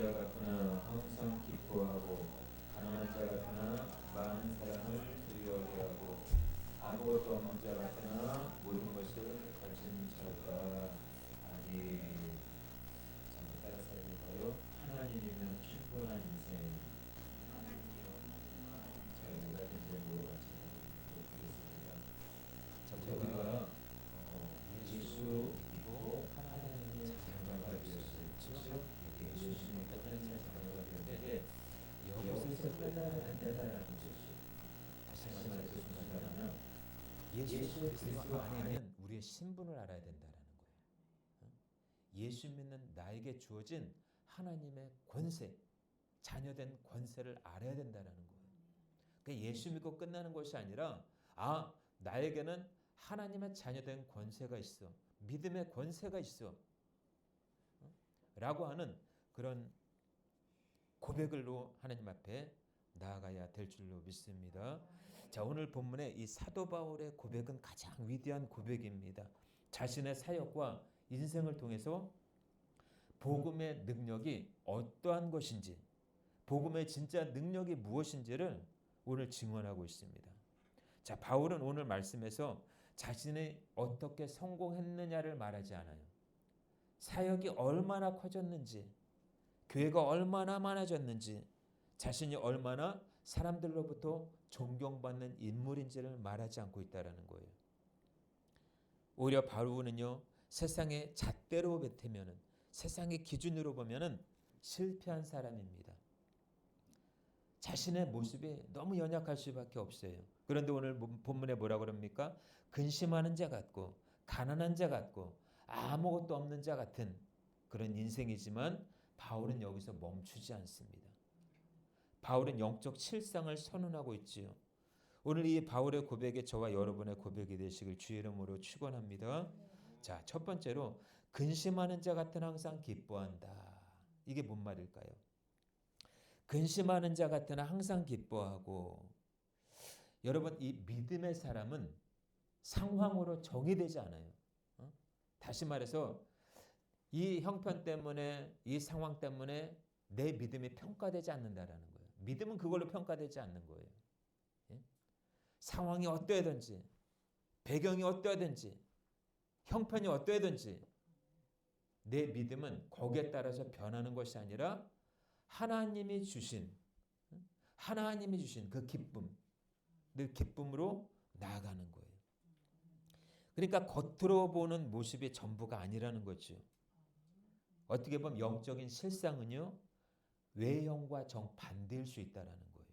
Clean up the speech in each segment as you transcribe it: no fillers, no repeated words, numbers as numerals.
자 같으나 항상 기뻐하고 가난한 자 같으나 많은 사람을 두려워하게 하고 아무것도 없는 자 같으나 모든 것을 가진 자가 아니. 잠깐 따라서 해볼까요? 하나님이면 충분한 인생. 우리가 된대로 같이 우리가 예수 믿고 하나님의 자녀가 되었어요. 예수님의 하나님의 자녀가 되었는데 여기서 끝나는 안 된다는 것이죠. 다시 말해서 예수 그리스도 안에는 우리의 신분을 알아야 된다라는 거예요. 예수 믿는 나에게 주어진 하나님의 권세, 자녀된 권세를 알아야 된다라는 거예요. 그러니까 예수 믿고 끝나는 것이 아니라 나에게는 하나님의 자녀된 권세가 있어. 믿음의 권세가 있어. 라고 하는 그런 고백으로 하나님 앞에 나아가야 될 줄로 믿습니다. 자, 오늘 본문의 이 사도 바울의 고백은 가장 위대한 고백입니다. 자신의 사역과 인생을 통해서 복음의 능력이 어떠한 것인지, 복음의 진짜 능력이 무엇인지를 오늘 증언하고 있습니다. 자, 바울은 오늘 말씀에서 자신이 어떻게 성공했느냐를 말하지 않아요. 사역이 얼마나 커졌는지, 교회가 얼마나 많아졌는지, 자신이 얼마나 사람들로부터 존경받는 인물인지를 말하지 않고 있다는 거예요. 오히려 바울은요, 세상의 잣대로 뱉으면, 세상의 기준으로 보면 실패한 사람입니다. 자신의 모습이 너무 연약할 수밖에 없어요. 그런데 오늘 본문에 뭐라고 그럽니까? 근심하는 자 같고 가난한 자 같고 아무것도 없는 자 같은 그런 인생이지만 바울은 여기서 멈추지 않습니다. 바울은 영적 칠상을 선언하고 있지요. 오늘 이 바울의 고백이 저와 여러분의 고백이 되시길 주의 이름으로 축원합니다. 자, 첫 번째로 근심하는 자 같은 항상 기뻐한다. 이게 뭔 말일까요? 근심하는 자 같으나 항상 기뻐하고. 여러분, 이 믿음의 사람은 상황으로 정의되지 않아요. 다시 말해서 이 형편 때문에, 이 상황 때문에 내 믿음이 평가되지 않는다라는 거예요. 믿음은 그걸로 평가되지 않는 거예요. 예? 상황이 어떠하든지, 배경이 어떠하든지, 형편이 어떠하든지 내 믿음은 거기에 따라서 변하는 것이 아니라 하나님이 주신 그 기쁨, 늘 기쁨으로 나아가는 거예요. 그러니까 겉으로 보는 모습이 전부가 아니라는 거죠. 어떻게 보면 영적인 실상은요, 외형과 정반대일 수 있다는 거예요.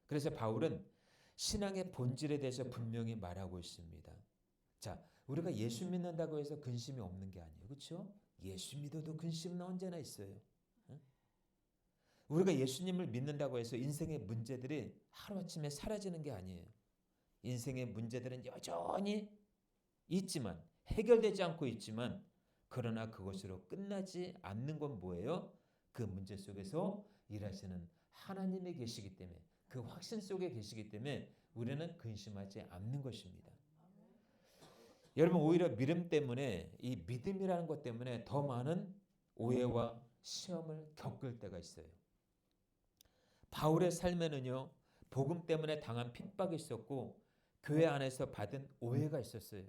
그래서 바울은 신앙의 본질에 대해서 분명히 말하고 있습니다. 자, 우리가 예수 믿는다고 해서 근심이 없는 게 아니에요. 그렇죠? 예수 믿어도 근심은 언제나 있어요. 우리가 예수님을 믿는다고 해서 인생의 문제들이 하루아침에 사라지는 게 아니에요. 인생의 문제들은 여전히 있지만, 해결되지 않고 있지만, 그러나 그것으로 끝나지 않는 건 뭐예요? 그 문제 속에서 일하시는 하나님이 계시기 때문에, 그 확신 속에 계시기 때문에 우리는 근심하지 않는 것입니다. 여러분, 오히려 믿음 때문에, 이 믿음이라는 것 때문에 더 많은 오해와 시험을 겪을 때가 있어요. 바울의 삶에는요, 복음 때문에 당한 핍박이 있었고 교회 안에서 받은 오해가 있었어요.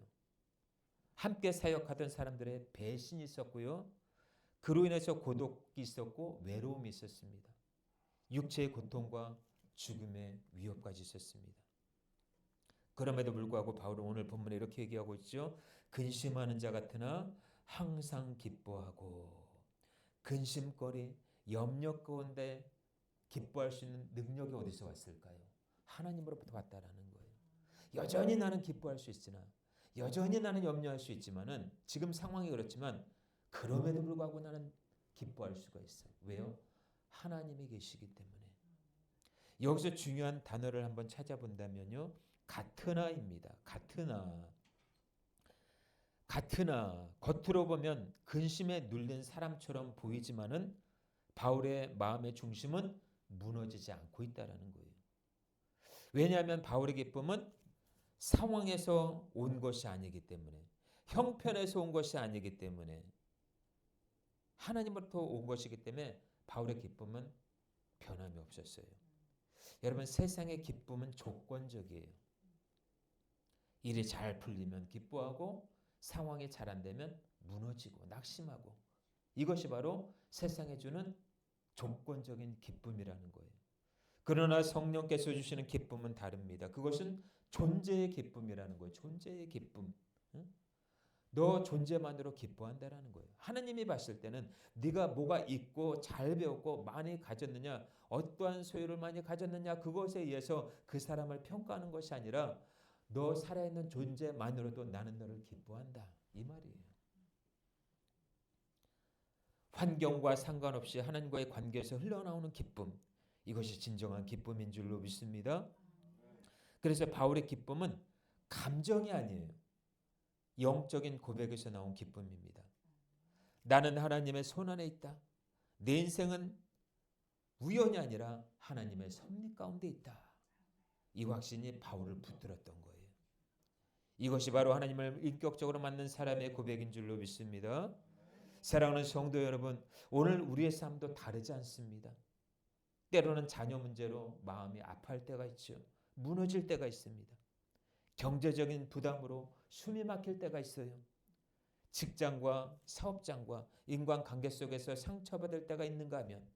함께 사역하던 사람들의 배신이 있었고요. 그로 인해서 고독이 있었고 외로움이 있었습니다. 육체의 고통과 죽음의 위협까지 있었습니다. 그럼에도 불구하고 바울은 오늘 본문에 이렇게 얘기하고 있죠. 근심하는 자 같으나 항상 기뻐하고. 근심거리, 염려 가운데 기뻐할 수 있는 능력이 어디서 왔을까요? 하나님으로부터 왔다라는 거예요. 여전히 나는 기뻐할 수 있으나, 여전히 나는 염려할 수 있지만은, 지금 상황이 그렇지만 그럼에도 불구하고 나는 기뻐할 수가 있어요. 왜요? 하나님이 계시기 때문에. 여기서 중요한 단어를 한번 찾아본다면요, 같으나입니다. 같으나 겉으로 보면 근심에 눌린 사람처럼 보이지만은 바울의 마음의 중심은 무너지지 않고 있다라는 거예요. 왜냐하면 바울의 기쁨은 상황에서 온 것이 아니기 때문에, 형편에서 온 것이 아니기 때문에, 하나님으로부터 온 것이기 때문에 바울의 기쁨은 변함이 없었어요. 여러분, 세상의 기쁨은 조건적이에요. 일이 잘 풀리면 기뻐하고 상황이 잘 안 되면 무너지고 낙심하고, 이것이 바로 세상에 주는 조건적인 기쁨이라는 거예요. 그러나 성령께서 주시는 기쁨은 다릅니다. 그것은 존재의 기쁨이라는 거예요. 존재의 기쁨. 응? 너 존재만으로 기뻐한다라는 거예요. 하나님이 봤을 때는 네가 뭐가 있고 잘 배웠고 많이 가졌느냐, 어떠한 소유를 많이 가졌느냐, 그것에 의해서 그 사람을 평가하는 것이 아니라 너 살아있는 존재만으로도 나는 너를 기뻐한다, 이 말이에요. 환경과 상관없이 하나님과의 관계에서 흘러나오는 기쁨, 이것이 진정한 기쁨인 줄로 믿습니다. 그래서 바울의 기쁨은 감정이 아니에요. 영적인 고백에서 나온 기쁨입니다. 나는 하나님의 손안에 있다. 내 인생은 우연이 아니라 하나님의 섭리 가운데 있다. 이 확신이 바울을 붙들었던 거예요. 이것이 바로 하나님을 인격적으로 만난 사람의 고백인 줄로 믿습니다. 사랑하는 성도 여러분, 오늘 우리의 삶도 다르지 않습니다. 때로는 자녀 문제로 마음이 아파할 때가 있죠. 무너질 때가 있습니다. 경제적인 부담으로 숨이 막힐 때가 있어요. 직장과 사업장과 인간관계 속에서 상처받을 때가 있는가 하면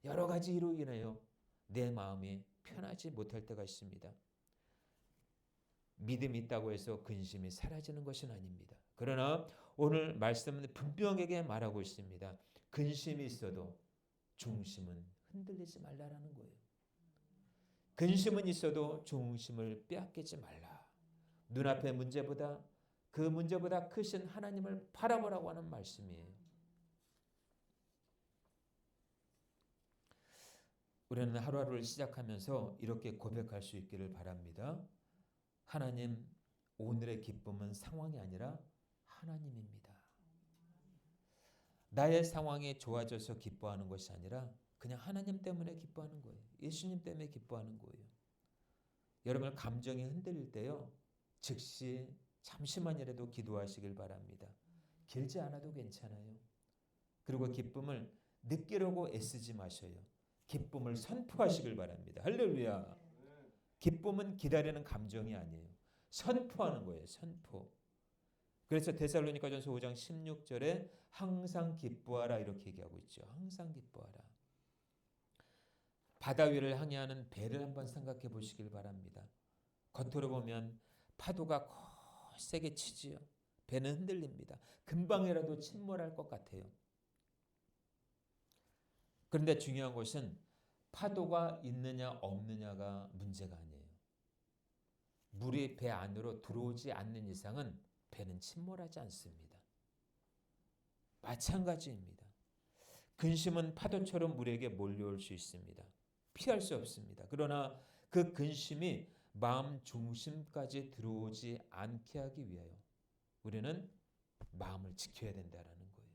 여러 가지 이유로 인하여 내 마음이 편하지 못할 때가 있습니다. 믿음이 있다고 해서 근심이 사라지는 것은 아닙니다. 그러나 오늘 말씀은 분명하게 말하고 있습니다. 근심이 있어도 중심은 흔들리지 말라라는 거예요. 근심은 있어도 중심을 빼앗기지 말라. 눈앞의 문제보다 그 문제보다 크신 하나님을 바라보라고 하는 말씀이에요. 우리는 하루하루를 시작하면서 이렇게 고백할 수 있기를 바랍니다. 하나님, 오늘의 기쁨은 상황이 아니라 하나님입니다. 나의 상황이 좋아져서 기뻐하는 것이 아니라 그냥 하나님 때문에 기뻐하는 거예요. 예수님 때문에 기뻐하는 거예요. 여러분, 감정이 흔들릴 때요, 즉시 잠시만이라도 기도하시길 바랍니다. 길지 않아도 괜찮아요. 그리고 기쁨을 느끼려고 애쓰지 마셔요. 기쁨을 선포하시길 바랍니다. 할렐루야. 기쁨은 기다리는 감정이 아니에요. 선포하는 거예요. 선포. 그래서 데살로니가전서 5장 16절에 항상 기뻐하라 이렇게 얘기하고 있죠. 항상 기뻐하라. 바다 위를 항해하는 배를 한번 생각해 보시길 바랍니다. 겉으로 보면 파도가 거세게 치지요. 배는 흔들립니다. 금방이라도 침몰할 것 같아요. 그런데 중요한 것은 파도가 있느냐 없느냐가 문제가 아니에요. 물이 배 안으로 들어오지 않는 이상은 배는 침몰하지 않습니다. 마찬가지입니다. 근심은 파도처럼 우리에게 몰려올 수 있습니다. 피할 수 없습니다. 그러나 그 근심이 마음 중심까지 들어오지 않게 하기 위하여 우리는 마음을 지켜야 된다는 거예요.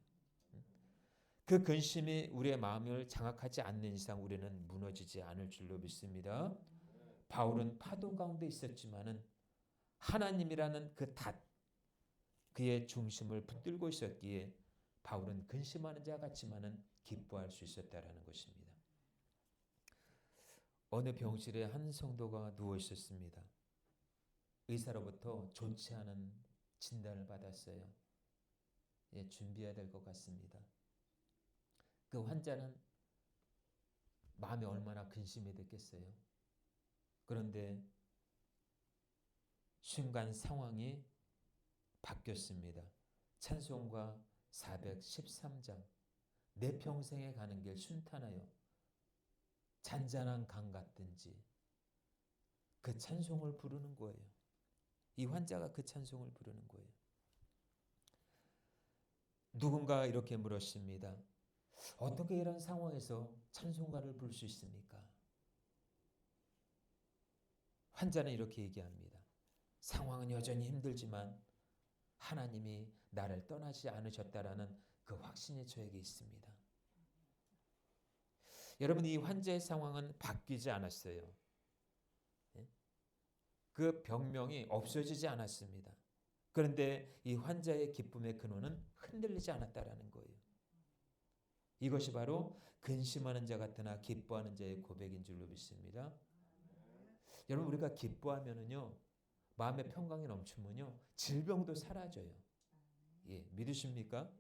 그 근심이 우리의 마음을 장악하지 않는 이상 우리는 무너지지 않을 줄로 믿습니다. 바울은 파도 가운데 있었지만은 하나님이라는 그 닷, 그의 중심을 붙들고 있었기에 바울은 근심하는 자 같지만은 기뻐할 수 있었다라는 것입니다. 어느 병실에 한 성도가 누워 있었습니다. 의사로부터 좋지 않은 진단을 받았어요. 준비해야 될 것 같습니다. 그 환자는 마음이 얼마나 근심이 됐겠어요. 그런데 순간 상황이 바뀌었습니다. 찬송가 413장 내 평생에 가는 길 순탄하여 잔잔한 강 같든지 그 찬송을 부르는 거예요. 이 환자가 그 찬송을 부르는 거예요. 누군가 이렇게 물었습니다. 어떻게 이런 상황에서 찬송가를 부를 수 있습니까? 환자는 이렇게 얘기합니다. 상황은 여전히 힘들지만 하나님이 나를 떠나지 않으셨다라는 그 확신이 저에게 있습니다. 여러분, 이 환자의 상황은 바뀌지 않았어요. 그 병명이 없어지지 않았습니다. 그런데 이 환자의 기쁨의 근원은 흔들리지 않았다라는 거예요. 이것이 바로 근심하는 자 같으나 기뻐하는 자의 고백인 줄로 믿습니다. 여러분 우리가 기뻐하면은요 마음의 평강이 넘치면요 질병도 사라져요. 예, 믿으십니까?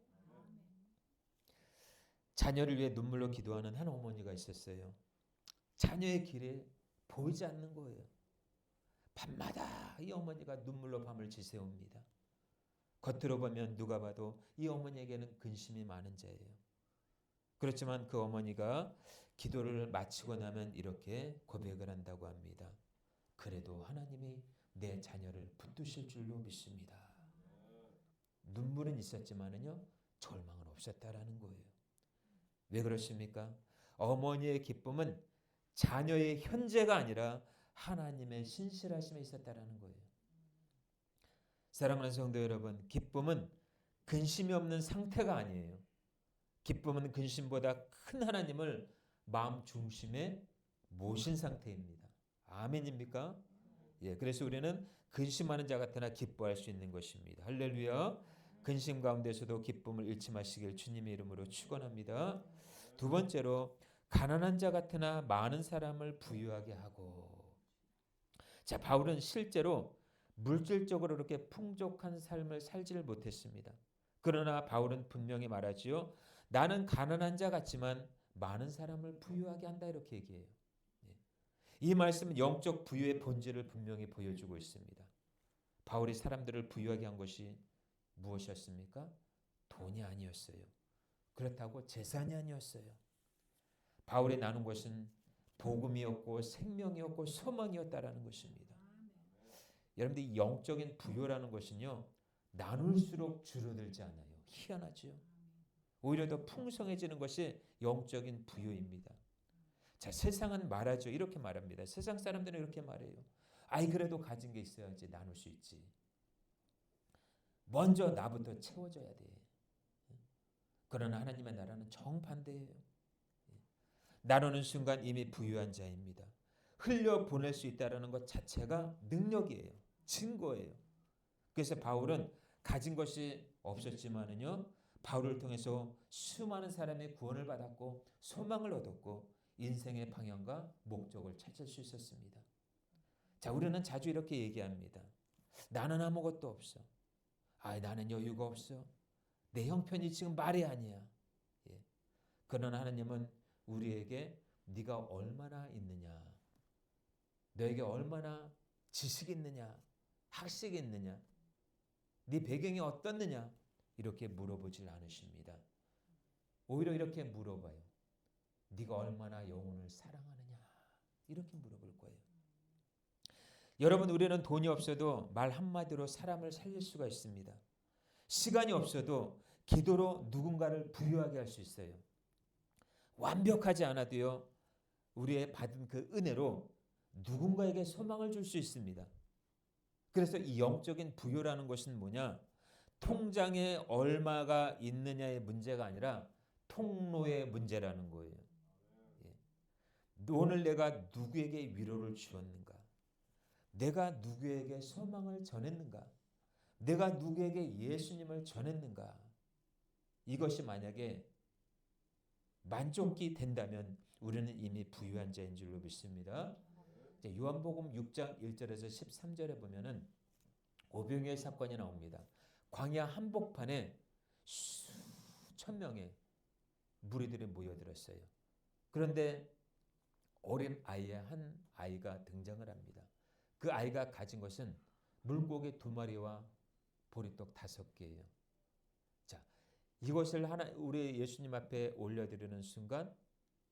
자녀를 위해 눈물로 기도하는 한 어머니가 있었어요. 자녀의 길에 보이지 않는 거예요. 밤마다 이 어머니가 눈물로 밤을 지새웁니다. 겉으로 보면 누가 봐도 이 어머니에게는 근심이 많은 자예요. 그렇지만 그 어머니가 기도를 마치고 나면 이렇게 고백을 한다고 합니다. 그래도 하나님이 내 자녀를 붙드실 줄로 믿습니다. 눈물은 있었지만은요 절망은 없었다라는 거예요. 왜 그렇습니까? 어머니의 기쁨은 자녀의 현재가 아니라 하나님의 신실하심에 있었다라는 거예요. 사랑하는 성도 여러분, 기쁨은 근심이 없는 상태가 아니에요. 기쁨은 근심보다 큰 하나님을 마음 중심에 모신 상태입니다. 아멘입니까? 예, 그래서 우리는 근심하는 자 같으나 기뻐할 수 있는 것입니다. 할렐루야. 근심 가운데서도 기쁨을 잃지 마시길 주님의 이름으로 축원합니다. 두 번째로 가난한 자 같으나 많은 사람을 부유하게 하고. 자, 바울은 실제로 물질적으로 그렇게 풍족한 삶을 살지를 못했습니다. 그러나 바울은 분명히 말하지요. 나는 가난한 자 같지만 많은 사람을 부유하게 한다 이렇게 얘기해요. 이 말씀은 영적 부유의 본질을 분명히 보여주고 있습니다. 바울이 사람들을 부유하게 한 것이 무엇이었습니까? 돈이 아니었어요. 그렇다고 재산이 아니었어요. 바울이 나눈 것은 복음이었고 생명이었고 소망이었다라는 것입니다. 여러분들 이 영적인 부유라는 것은요. 나눌수록 줄어들지 않아요. 희한하죠. 오히려 더 풍성해지는 것이 영적인 부유입니다. 자, 세상은 말하죠. 이렇게 말합니다. 세상 사람들은 이렇게 말해요. 아이 그래도 가진 게 있어야지 나눌 수 있지. 먼저 나부터 채워줘야 돼. 그러나 하나님의 나라는 정반대예요. 나누는 순간 이미 부유한 자입니다. 흘려보낼 수 있다는 것 자체가 능력이에요. 증거예요. 그래서 바울은 가진 것이 없었지만은요. 바울을 통해서 수많은 사람의 구원을 받았고 소망을 얻었고 인생의 방향과 목적을 찾을 수 있었습니다. 자, 우리는 자주 이렇게 얘기합니다. 나는 아무것도 없어. 나는 여유가 없어. 내 형편이 지금 말이 아니야. 예. 그러나 하나님은 우리에게 네가 얼마나 있느냐, 너에게 얼마나 지식이 있느냐, 학식이 있느냐, 네 배경이 어떻느냐 이렇게 물어보질 않으십니다. 오히려 이렇게 물어봐요. 네가 얼마나 영혼을 사랑하느냐 이렇게 물어볼 거예요. 여러분 우리는 돈이 없어도 말 한마디로 사람을 살릴 수가 있습니다. 시간이 없어도 기도로 누군가를 부유하게 할 수 있어요. 완벽하지 않아도요. 우리의 받은 그 은혜로 누군가에게 소망을 줄 수 있습니다. 그래서 이 영적인 부유라는 것은 뭐냐? 통장에 얼마가 있느냐의 문제가 아니라 통로의 문제라는 거예요. 오늘 내가 누구에게 위로를 주었는가? 내가 누구에게 소망을 전했는가? 내가 누구에게 예수님을 전했는가? 이것이 만약에 만족이 된다면 우리는 이미 부유한 자인 줄로 믿습니다. 요한복음 6장 1절에서 13절에 보면은 오병이어의 사건이 나옵니다. 광야 한복판에 수천 명의 무리들이 모여들었어요. 그런데 어린 아이의 한 아이가 등장을 합니다. 그 아이가 가진 것은 물고기 2마리와 보리떡 5개예요. 자, 이것을 우리 예수님 앞에 올려드리는 순간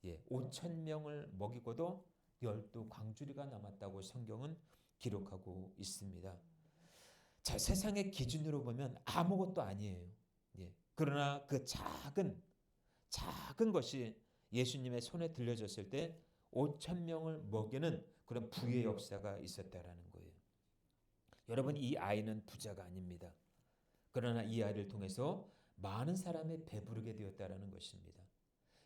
5,000명을 먹이고도 12광주리가 남았다고 성경은 기록하고 있습니다. 자, 세상의 기준으로 보면 아무것도 아니에요. 그러나 그 작은 것이 예수님의 손에 들려졌을 때 5,000명을 먹이는 그런 부의 역사가 있었다라는 거예요. 여러분 이 아이는 부자가 아닙니다. 그러나 이 아이를 통해서 많은 사람이 배부르게 되었다라는 것입니다.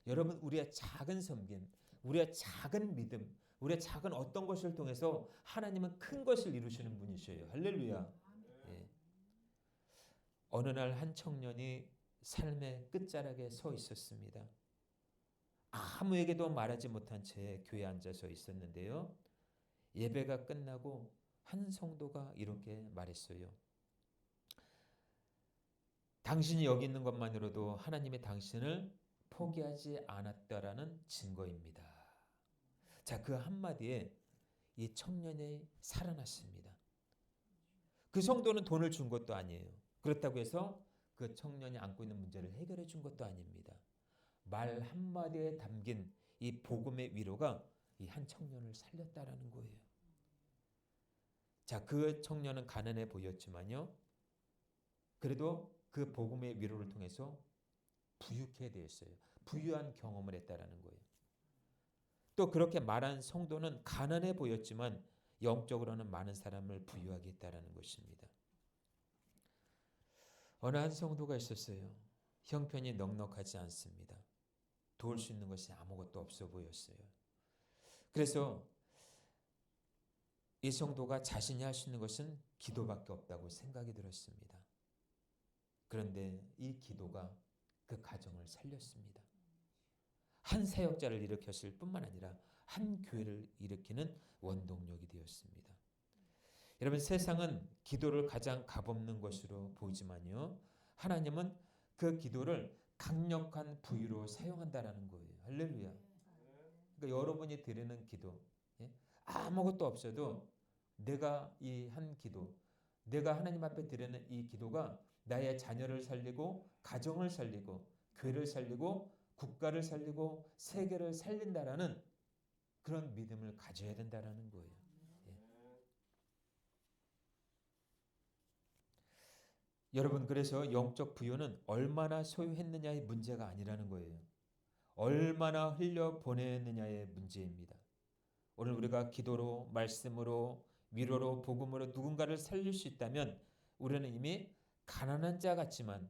여러분 우리의 작은 섬김, 우리의 작은 믿음, 우리의 작은 어떤 것을 통해서 하나님은 큰 것을 이루시는 분이셔요. 할렐루야. 예. 어느 날 한 청년이 삶의 끝자락에 서 있었습니다. 아무에게도 말하지 못한 채 교회에 앉아서 있었는데요. 예배가 끝나고 한 성도가 이렇게 말했어요. 당신이 여기 있는 것만으로도 하나님의 당신을 포기하지 않았다라는 증거입니다. 자, 그 한마디에 이 청년이 살아났습니다. 그 성도는 돈을 준 것도 아니에요. 그렇다고 해서 그 청년이 안고 있는 문제를 해결해 준 것도 아닙니다. 말 한마디에 담긴 이 복음의 위로가 이 한 청년을 살렸다라는 거예요. 자, 그 청년은 가난해 보였지만요. 그래도 그 복음의 위로를 통해서 부유케 되었어요. 부유한 경험을 했다라는 거예요. 또 그렇게 말한 성도는 가난해 보였지만 영적으로는 많은 사람을 부유하게 했다라는 것입니다. 어느 한 성도가 있었어요. 형편이 넉넉하지 않습니다. 도울 수 있는 것이 아무것도 없어 보였어요. 그래서 이 성도가 자신이 할 수 있는 것은 기도밖에 없다고 생각이 들었습니다. 그런데 이 기도가 그 가정을 살렸습니다. 한 사역자를 일으켰을 뿐만 아니라 한 교회를 일으키는 원동력이 되었습니다. 여러분, 세상은 기도를 가장 값없는 것으로 보이지만요. 하나님은 그 기도를 강력한 부유로 사용한다라는 거예요. 할렐루야. 그러니까 여러분이 드리는 기도, 아무것도 없어도 내가 이 한 기도, 내가 하나님 앞에 드리는 이 기도가 나의 자녀를 살리고 가정을 살리고 교회를 살리고 국가를 살리고 세계를 살린다라는 그런 믿음을 가져야 된다라는 거예요. 여러분, 그래서 영적 부유는 얼마나 소유했느냐의 문제가 아니라는 거예요. 얼마나 흘려보냈느냐의 문제입니다. 오늘 우리가 기도로, 말씀으로, 위로로, 복음으로 누군가를 살릴 수 있다면 우리는 이미 가난한 자 같지만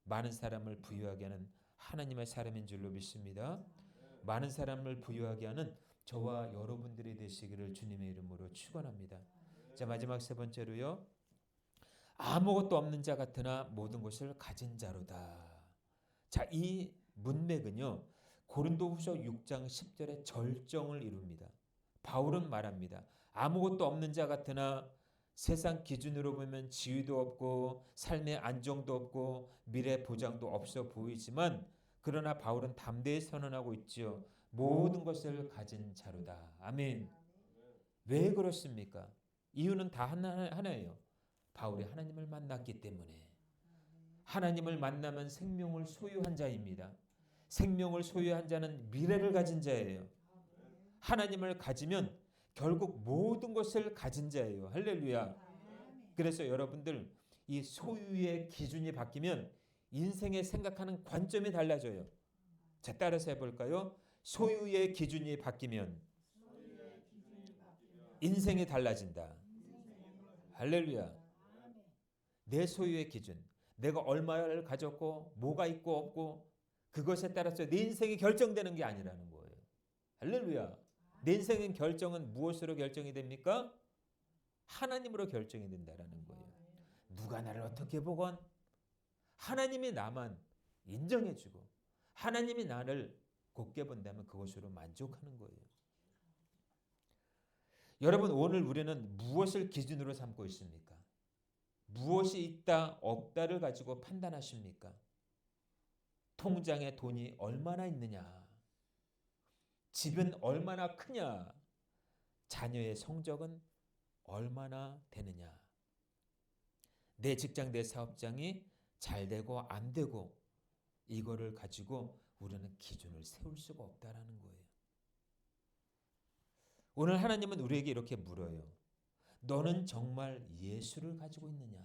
많은 사람을 부유하게 하는 하나님의 사람인 줄로 믿습니다. 많은 사람을 부유하게 하는 저와 여러분들이 되시기를 주님의 이름으로 축원합니다. 자, 마지막 세 번째로요. 아무것도 없는 자 같으나 모든 것을 가진 자로다. 자, 이 문맥은요. 고린도후서 6장 10절의 절정을 이룹니다. 바울은 말합니다. 아무것도 없는 자 같으나 세상 기준으로 보면 지위도 없고 삶의 안정도 없고 미래 보장도 없어 보이지만 그러나 바울은 담대히 선언하고 있지요. 모든 것을 가진 자로다. 아멘. 왜 그렇습니까? 이유는 다 하나예요. 바울이 하나님을 만났기 때문에. 하나님을 만나면 생명을 소유한 자입니다. 생명을 소유한 자는 미래를 가진 자예요. 하나님을 가지면 결국 모든 것을 가진 자예요. 할렐루야. 그래서 여러분들 이 소유의 기준이 바뀌면 인생에 생각하는 관점이 달라져요. 자, 따라서 해볼까요? 소유의 기준이 바뀌면 인생이 달라진다. 할렐루야. 내 소유의 기준, 내가 얼마를 가졌고 뭐가 있고 없고 그것에 따라서 내 인생이 결정되는 게 아니라는 거예요. 할렐루야. 내 인생의 결정은 무엇으로 결정이 됩니까? 하나님으로 결정이 된다라는 거예요. 누가 나를 어떻게 보건 하나님이 나만 인정해주고 하나님이 나를 곱게 본다면 그것으로 만족하는 거예요. 여러분, 오늘 우리는 무엇을 기준으로 삼고 있습니까? 무엇이 있다 없다를 가지고 판단하십니까? 통장에 돈이 얼마나 있느냐? 집은 얼마나 크냐? 자녀의 성적은 얼마나 되느냐? 내 직장, 내 사업장이 잘 되고 안 되고 이거를 가지고 우리는 기준을 세울 수가 없다라는 거예요. 오늘 하나님은 우리에게 이렇게 물어요. 너는 정말 예수를 가지고 있느냐?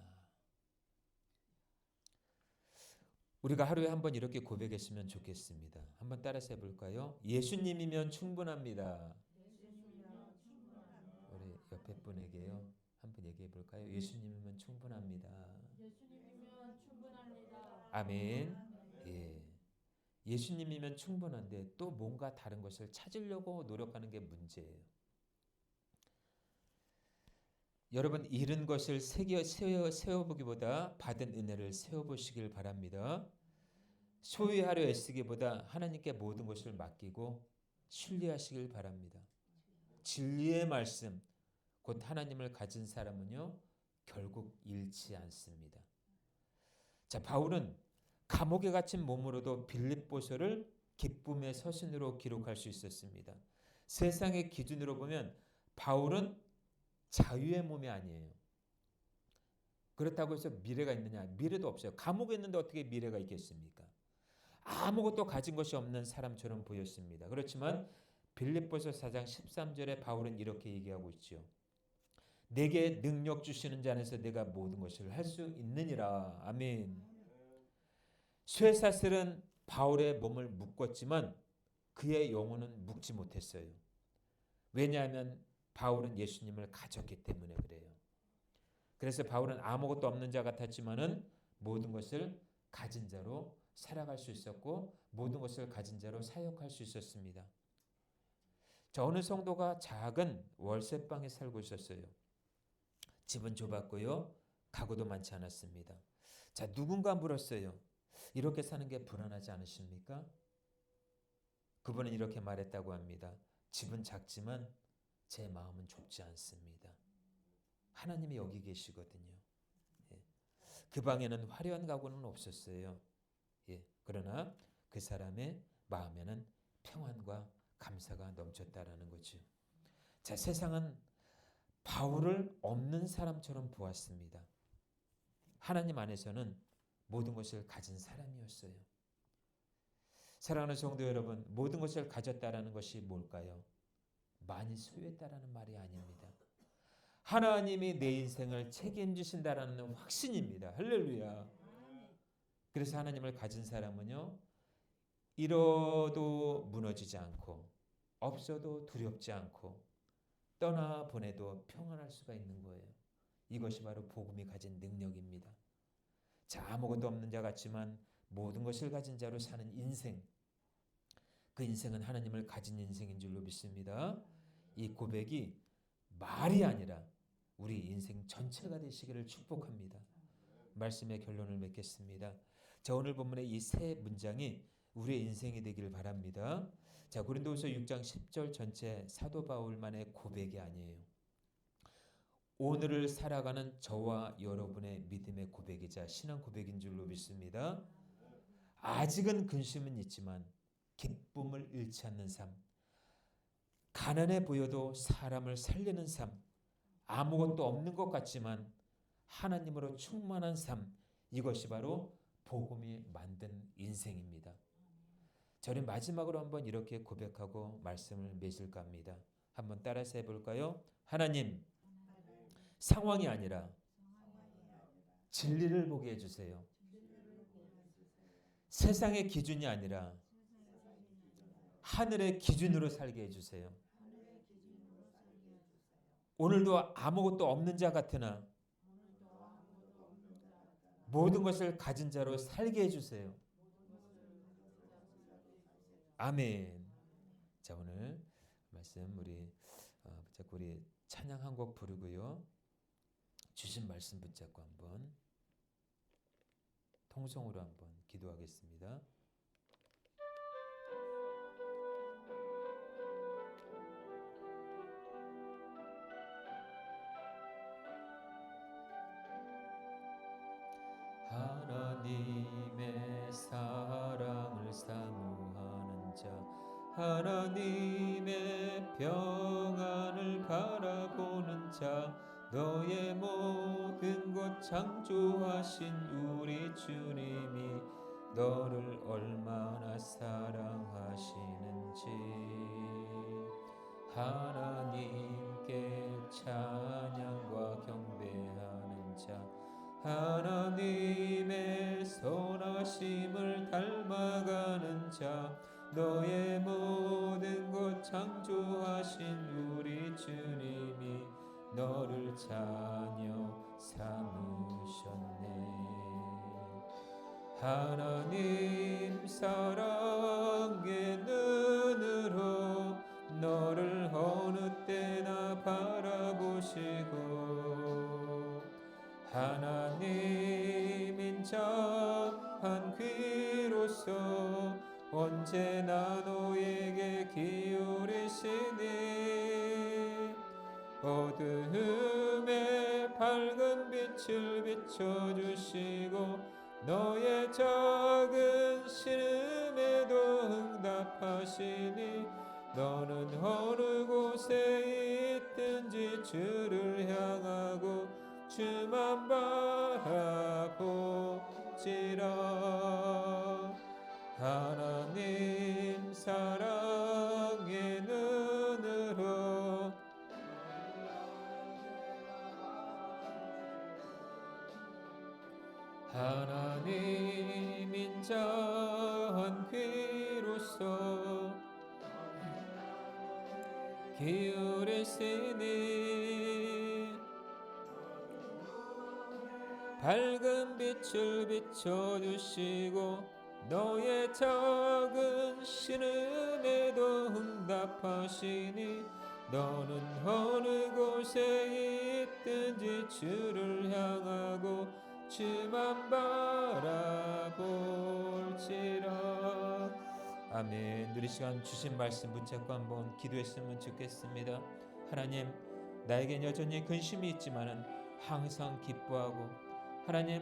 우리가 하루에 한 번 이렇게 고백했으면 좋겠습니다. 한번 따라서 해볼까요? 예수님이면 충분합니다. 우리 옆에 분에게요. 한번 얘기해 볼까요? 예수님이면 충분합니다. 예수님이면 충분합니다. 아멘. 예. 예수님이면 충분한데 또 뭔가 다른 것을 찾으려고 노력하는 게 문제예요. 여러분, 잃은 것을 세워보기보다 받은 은혜를 세워보시길 바랍니다. 소유하려 애쓰기보다 하나님께 모든 것을 맡기고 신뢰하시길 바랍니다. 진리의 말씀, 곧 하나님을 가진 사람은요, 결국 잃지 않습니다. 자, 바울은 감옥에 갇힌 몸으로도 빌립보서를 기쁨의 서신으로 기록할 수 있었습니다. 세상의 기준으로 보면 바울은 자유의 몸이 아니에요. 그렇다고 해서 미래가 있느냐? 미래도 없어요. 감옥에 있는데 어떻게 미래가 있겠습니까? 아무것도 가진 것이 없는 사람처럼 보였습니다. 그렇지만 빌립보서 4장 13절에 바울은 이렇게 얘기하고 있죠. 내게 능력 주시는 자 안에서 내가 모든 것을 할 수 있느니라. 아멘. 쇠사슬은 바울의 몸을 묶었지만 그의 영혼은 묶지 못했어요. 왜냐하면 바울은 예수님을 가졌기 때문에 그래요. 그래서 바울은 아무것도 없는 자 같았지만은 모든 것을 가진 자로 살아갈 수 있었고 모든 것을 가진 자로 사역할 수 있었습니다. 자, 어느 성도가 작은 월세방에 살고 있었어요. 집은 좁았고요. 가구도 많지 않았습니다. 자, 누군가 물었어요. 이렇게 사는 게 불안하지 않으십니까? 그분은 이렇게 말했다고 합니다. 집은 작지만 제 마음은 좁지 않습니다. 하나님이 여기 계시거든요. 예. 그 방에는 화려한 가구는 없었어요. 예. 그러나 그 사람의 마음에는 평안과 감사가 넘쳤다라는 거죠. 자, 세상은 바울을 없는 사람처럼 보았습니다. 하나님 안에서는 모든 것을 가진 사람이었어요. 사랑하는 성도 여러분, 모든 것을 가졌다라는 것이 뭘까요? 많이 소유했다라는 말이 아닙니다. 하나님이 내 인생을 책임지신다라는 확신입니다. 할렐루야. 그래서 하나님을 가진 사람은요, 잃어도 무너지지 않고 없어도 두렵지 않고 떠나 보내도 평안할 수가 있는 거예요. 이것이 바로 복음이 가진 능력입니다. 자, 아무것도 없는 자 같지만 모든 것을 가진 자로 사는 인생, 그 인생은 하나님을 가진 인생인 줄로 믿습니다. 이 고백이 말이 아니라 우리 인생 전체가 되시기를 축복합니다. 말씀의 결론을 맺겠습니다. 자, 오늘 본문의 이 세 문장이 우리의 인생이 되기를 바랍니다. 자, 고린도후서 6장 10절 전체 사도 바울만의 고백이 아니에요. 오늘을 살아가는 저와 여러분의 믿음의 고백이자 신앙 고백인 줄로 믿습니다. 아직은 근심은 있지만 기쁨을 잃지 않는 삶, 가난해 보여도 사람을 살리는 삶, 아무것도 없는 것 같지만 하나님으로 충만한 삶, 이것이 바로 복음이 만든 인생입니다. 저는 마지막으로 한번 이렇게 고백하고 말씀을 맺을까 합니다. 한번 따라서 해볼까요? 하나님, 상황이 아니라 진리를 보게 해주세요. 세상의 기준이 아니라 하늘의 기준으로 살게 해주세요. 오늘도 아무것도 없는 자 같으나 모든 것을 가진 자로 살게 해주세요. 아멘. 자, 오늘 말씀 우리 찬양 한 곡 부르고요. 주신 말씀 붙잡고 한번 통성으로 한번 기도하겠습니다. 하나님의 사랑을 사모하는 자, 하나님의 평안을 바라보는 자, 너의 모든 것 창조하신 우리 주님이 너를 얼마나 사랑하시는지 하나님께 찬양과 경배하는 자, 하나님의 선하심을 닮아가는 자, 너의 모든 것 창조하신 우리 주님이 너를 자녀 삼으셨네. 하나님 사랑의 눈으로 너를 어느 때나 바라보시고 하나님 인자한 귀로써 언제나 너에게 기울이시니 어두움에 밝은 빛을 비춰주시고 너의 작은 신음에도 응답하시니 너는 어느 곳에 있든지 주를 향하고 주만 바라보지라. 하나님 사랑의 눈으로 하나님 인자한 귀로서 기울이시니 밝은 빛을 비춰주시고 너의 작은 신음에도 응답하시니 너는 어느 곳에 있든지 주를 향하고 주만 바라볼지라. 아멘. 우리 시간 주신 말씀 붙잡고 한번 기도했으면 좋겠습니다. 하나님, 나에겐 여전히 근심이 있지만은 항상 기뻐하고, 하나님,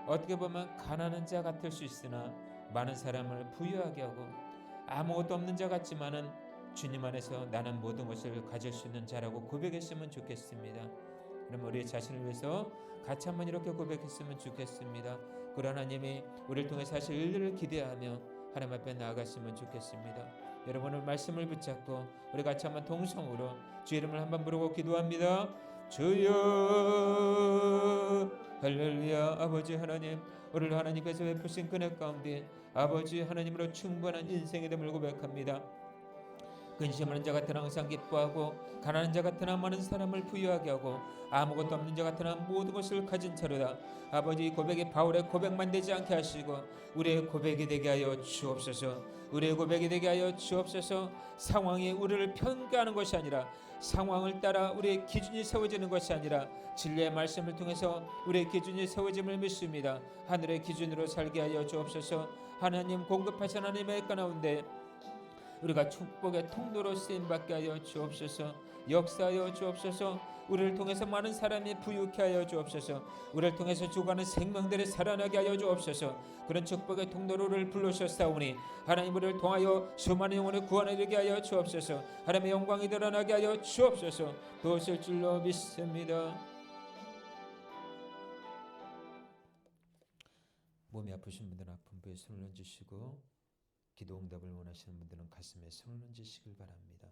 어떻게 보면 가난한 자 같을 수 있으나 많은 사람을 부유하게 하고, 아무것도 없는 자 같지만은 주님 안에서 나는 모든 것을 가질 수 있는 자라고 고백했으면 좋겠습니다. 그럼 우리 자신을 위해서 같이 한번 이렇게 고백했으면 좋겠습니다. 그 하나님이 우리를 통해 사실 일들을 기대하며 하나님 앞에 나아갔으면 좋겠습니다. 여러분 오늘 말씀을 붙잡고 우리 같이 한번 동성으로 주 이름을 한번 부르고 기도합니다. 주여 할렐루야. 아버지 하나님, 오늘 하나님께서 베푸신 은혜 가운데 아버지 하나님으로 충분한 인생의 됨을 고백합니다. 근심하는 자 같으나 항상 기뻐하고, 가난한 자 같으나 많은 사람을 부유하게 하고, 아무것도 없는 자 같으나 모든 것을 가진 자로다. 아버지, 고백이 바울의 고백만 되지 않게 하시고 우리의 고백이 되게 하여 주옵소서. 우리의 고백이 되게 하여 주옵소서. 상황이 우리를 평가하는 것이 아니라, 상황을 따라 우리의 기준이 세워지는 것이 아니라 진리의 말씀을 통해서 우리의 기준이 세워짐을 믿습니다. 하늘의 기준으로 살게 하여 주옵소서. 하나님 공급하신 하나님의 가운데 우리가 축복의 통로로 쓰임받게 하여 주옵소서. 역사하여 주옵소서. 우리를 통해서 많은 사람이 부유케 하여 주옵소서. 우리를 통해서 죽어가는 생명들이 살아나게 하여 주옵소서. 그런 축복의 통로를 불러주셨사오니 하나님 우리를 통하여 수많은 영혼을 구원하게 하여 주옵소서. 하나님의 영광이 드러나게 하여 주옵소서. 도우실 줄로 믿습니다. 몸이 아프신 분들은 아픈 부에 손을 얹으시고, 기도 응답을 원하시는 분들은 가슴에 손을 얹으시길 바랍니다.